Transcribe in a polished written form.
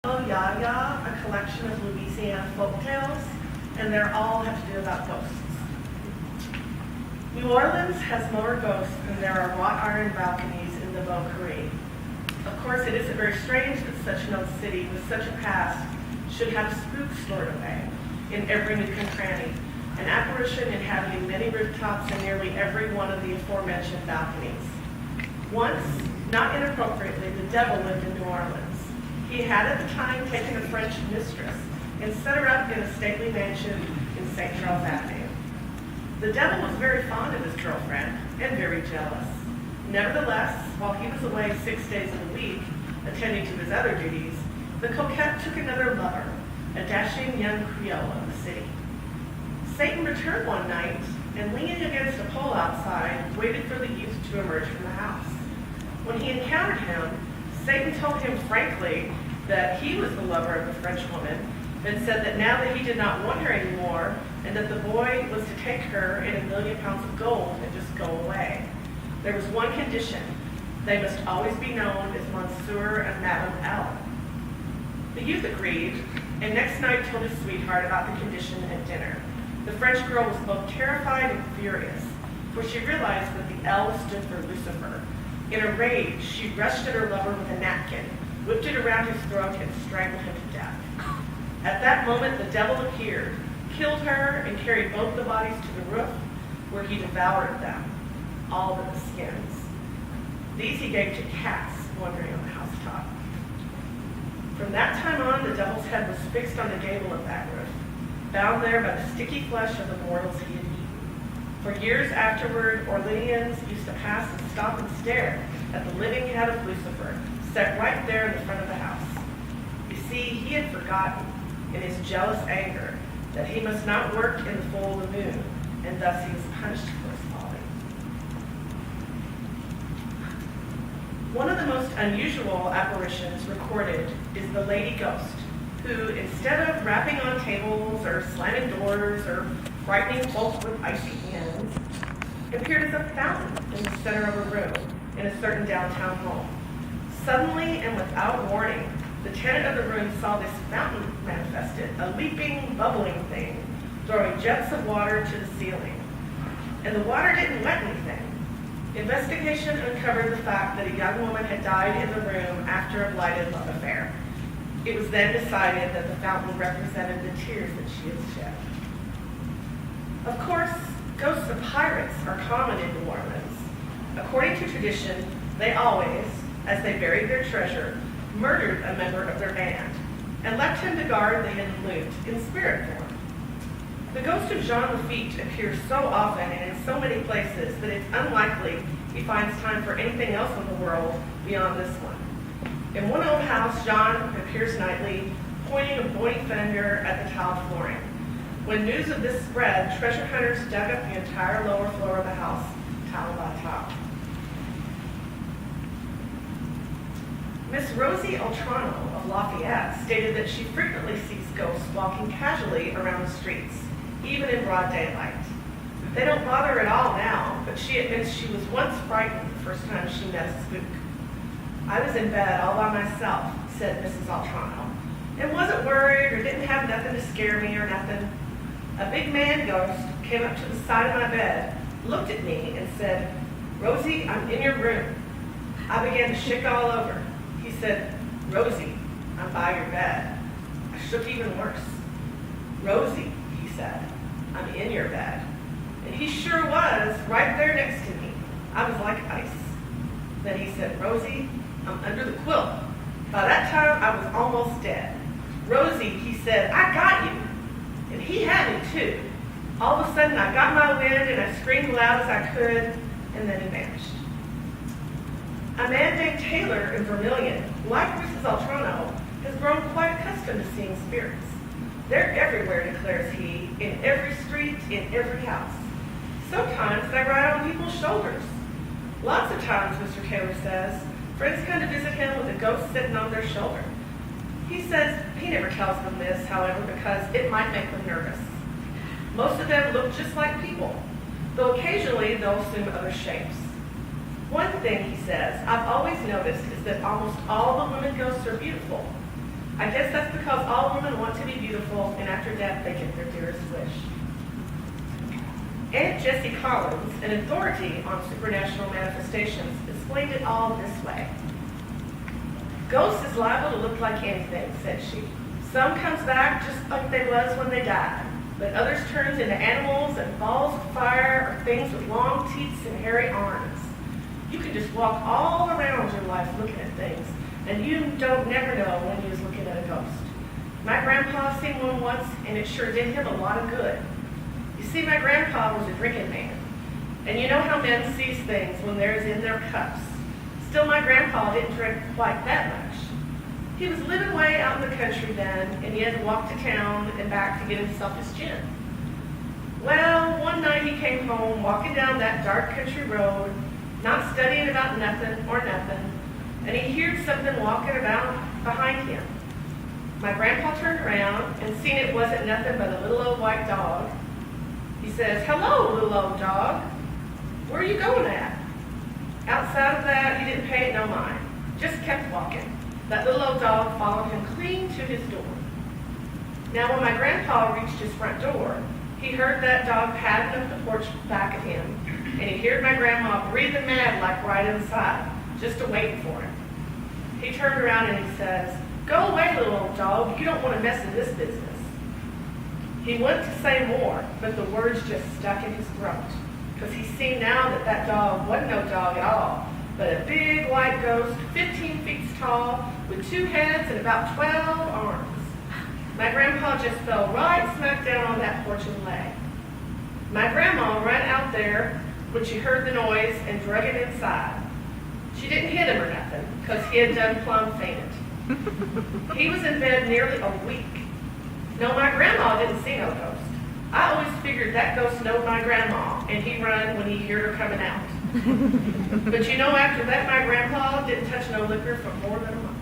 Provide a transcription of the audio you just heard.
Yaya, a collection of Louisiana folk tales, and they all have to do about ghosts. New Orleans has more ghosts than there are wrought iron balconies in the Boquerie. Of course, it isn't very strange that such an old city with such a past should have spooks stored away in every nook and cranny, an apparition inhabiting many rooftops and nearly every one of the aforementioned balconies. Once, not inappropriately, the devil lived in New Orleans. He had at the time taken a French mistress and set her up in a stately mansion in St. Charles Avenue. The devil was very fond of his girlfriend and very jealous. Nevertheless, while he was away 6 days of the week, attending to his other duties, the coquette took another lover, a dashing young Creole of the city. Satan returned one night and, leaning against a pole outside, waited for the youth to emerge from the house. When he encountered him, Satan told him frankly that he was the lover of the French woman, and said that now that he did not want her anymore, and that the boy was to take her and £1,000,000 of gold and just go away. There was one condition: they must always be known as Monsieur and Madame L. The youth agreed, and next night told his sweetheart about the condition at dinner. The French girl was both terrified and furious, for she realized that the L stood for Lucifer. In a rage, she rushed at her lover with a napkin, whipped it around his throat, and strangled him to death. At that moment, the devil appeared, killed her, and carried both the bodies to the roof, where he devoured them, all but the skins. These he gave to cats wandering on the housetop. From that time on, the devil's head was fixed on the gable of that roof, bound there by the sticky flesh of the mortals he had eaten. For years afterward, Orleanians used to pass and stop and stare at the living head of Lucifer, set right there in the front of the house. You see, he had forgotten, in his jealous anger, that he must not work in the full of the moon, and thus he was punished for his folly. One of the most unusual apparitions recorded is the Lady Ghost, who, instead of rapping on tables or slamming doors or frightening folks with icy hands, appeared as a fountain in the center of a room in a certain downtown home. Suddenly and without warning, the tenant of the room saw this fountain manifested, a leaping, bubbling thing, throwing jets of water to the ceiling. And the water didn't wet anything. Investigation uncovered the fact that a young woman had died in the room after a blighted love affair. It was then decided that the fountain represented the tears that she had shed. Of course, ghosts of pirates are common in New Orleans. According to tradition, they always, as they buried their treasure, murdered a member of their band and left him to guard the hidden loot in spirit form. The ghost of Jean Lafitte appears so often and in so many places that it's unlikely he finds time for anything else in the world beyond this one. In one old house, Jean appears nightly, pointing a bony finger at the tiled flooring. When news of this spread, treasure hunters dug up the entire lower floor of the house, tile by tile. Miss Rosie Altrano of Lafayette stated that she frequently sees ghosts walking casually around the streets, even in broad daylight. They don't bother her at all now, but she admits she was once frightened the first time she met a spook. "I was in bed all by myself," said Mrs. Altrano, "and wasn't worried or didn't have nothing to scare me or nothing. A big man ghost came up to the side of my bed, looked at me, and said, 'Rosie, I'm in your room.' I began to shake all over. He said, 'Rosie, I'm by your bed.' I shook even worse. 'Rosie,' he said, 'I'm in your bed.' And he sure was, right there next to me. I was like ice. Then he said, 'Rosie, I'm under the quilt.' By that time, I was almost dead. 'Rosie,' he said, 'I got you.' And he had me too. All of a sudden, I got my wind and I screamed loud as I could, and then he vanished." A man named Taylor in Vermilion, like Mrs. Altrano, has grown quite accustomed to seeing spirits. "They're everywhere," declares he, "in every street, in every house. Sometimes they ride on people's shoulders. Lots of times," Mr. Taylor says, "friends come to visit him with a ghost sitting on their shoulder." He says he never tells them this, however, because it might make them nervous. Most of them look just like people, though occasionally they'll assume other shapes. One thing, he says, I've always noticed is that almost all the women ghosts are beautiful. I guess that's because all women want to be beautiful, and after death they get their dearest wish. Aunt Jessie Collins, an authority on supernatural manifestations, explained it all this way. Ghosts is liable to look like anything, said she. Some comes back just like they was when they died, but others turns into animals and balls of fire or things with long teeth and hairy arms. You can just walk all around your life looking at things, and you don't never know when you was looking at a ghost. My grandpa seen one once, and it sure did him a lot of good. You see, my grandpa was a drinking man, and you know how men sees things when theirs in their cups. Still, my grandpa didn't drink quite that much. He was living way out in the country then, and he had to walk to town and back to get himself his gin. Well, one night he came home walking down that dark country road, not studying about nothing, and he heard something walking about behind him. My grandpa turned around and seen it wasn't nothing but a little old white dog. He says, "Hello, little old dog. Where are you going at?" Outside of that, he didn't pay it no mind, just kept walking. That little old dog followed him clean to his door. Now, when my grandpa reached his front door, he heard that dog padding up the porch back of him, and he heard my grandma breathing mad like right inside, just a-waiting for him. He turned around and he says, "Go away, little old dog. You don't want to mess in this business." He went to say more, but the words just stuck in his throat, because he seen now that that dog wasn't no dog at all, but a big white ghost, 15 feet tall, with 2 heads and about 12 arms. My grandpa just fell right smack down on that porch and lay. My grandma ran out there when she heard the noise and drug him inside. She didn't hit him or nothing, because he had done plumb fainted. He was in bed nearly a week. No, my grandma didn't see no ghost. I always figured that ghost knowed my grandma, and he run when he heard her coming out. But you know, after that, my grandpa didn't touch no liquor for more than a month.